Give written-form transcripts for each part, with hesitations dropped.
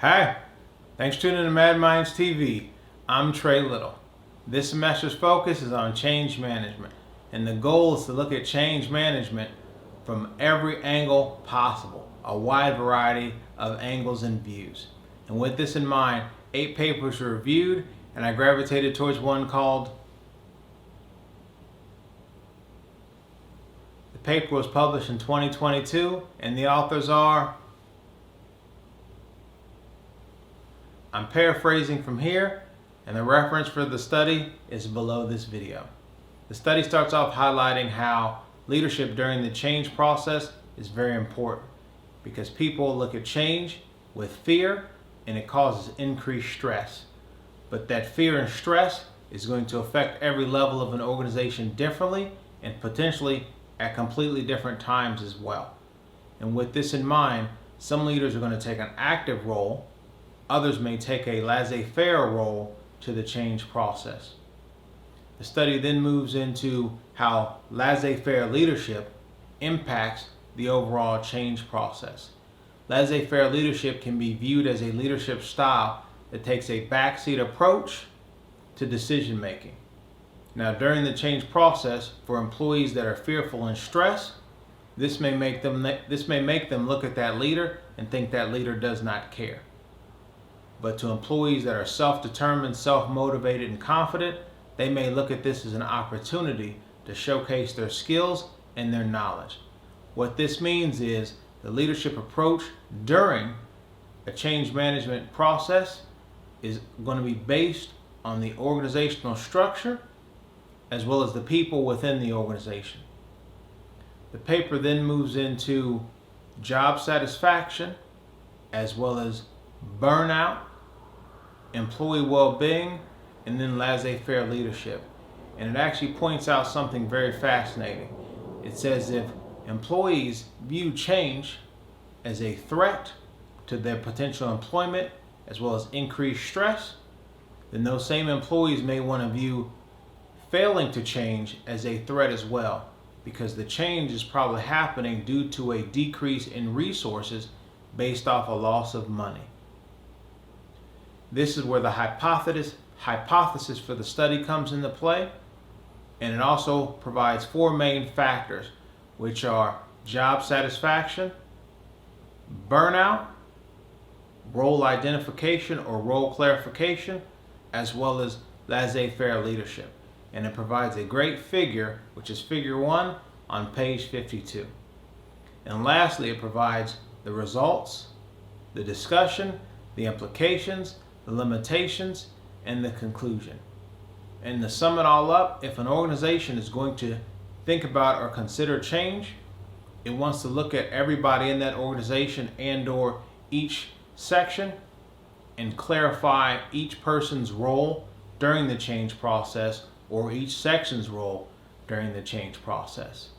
Hi, thanks for tuning in to Mad Minds TV. I'm Trey Little. This semester's focus is on change management, and the goal is to look at change management from every angle possible, a wide variety of angles and views. And with this in mind, 8 papers were reviewed, and I gravitated towards one called The paper was published in 2022, and the authors are, I'm paraphrasing from here, and the reference for the study is below this video. The study starts off highlighting how leadership during the change process is very important because people look at change with fear and it causes increased stress. But that fear and stress is going to affect every level of an organization differently and potentially at completely different times as well. And with this in mind, some leaders are going to take an active role. Others may take a laissez-faire role to the change process. The study then moves into how laissez-faire leadership impacts the overall change process. Laissez-faire leadership can be viewed as a leadership style that takes a backseat approach to decision making. Now, during the change process, for employees that are fearful and stressed, this may make them look at that leader and think that leader does not care. But to employees that are self-determined, self-motivated, and confident, they may look at this as an opportunity to showcase their skills and their knowledge. What this means is the leadership approach during a change management process is going to be based on the organizational structure as well as the people within the organization. The paper then moves into job satisfaction as well as burnout, employee well-being, and then laissez-faire leadership. And it actually points out something very fascinating. It says if employees view change as a threat to their potential employment as well as increased stress, then those same employees may want to view failing to change as a threat as well, because the change is probably happening due to a decrease in resources based off a loss of money. This is where the hypothesis for the study comes into play, and it also provides 4 main factors, which are job satisfaction, burnout, role identification or role clarification, as well as laissez-faire leadership. And it provides a great figure, which is figure 1 on page 52. And lastly, it provides the results, the discussion, the implications, the limitations, and the conclusion. And to sum it all up, if an organization is going to think about or consider change, it wants to look at everybody in that organization and or each section and clarify each person's role during the change process or each section's role during the change process.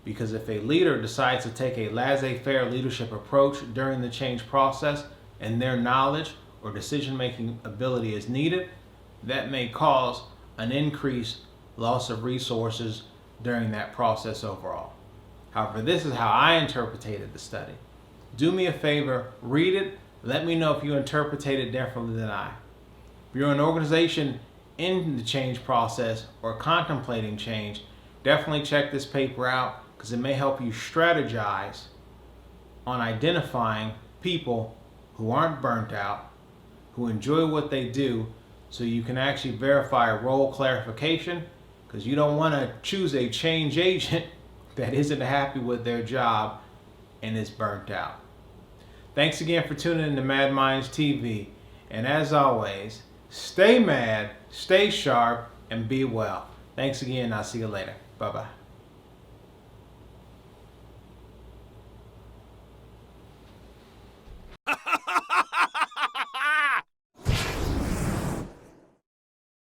Because if a leader decides to take a laissez-faire leadership approach during the change process and their knowledge or decision-making ability is needed, that may cause an increased loss of resources during that process overall. However, this is how I interpreted the study. Do me a favor, read it, let me know if you interpreted it differently than I. If you're an organization in the change process or contemplating change, definitely check this paper out because it may help you strategize on identifying people who aren't burnt out, who enjoy what they do, so you can actually verify role clarification, because you don't want to choose a change agent that isn't happy with their job and is burnt out. Thanks again for tuning in to Mad Minds TV, and as always, stay mad, stay sharp, and be well. Thanks again, I'll see you later. Bye-bye.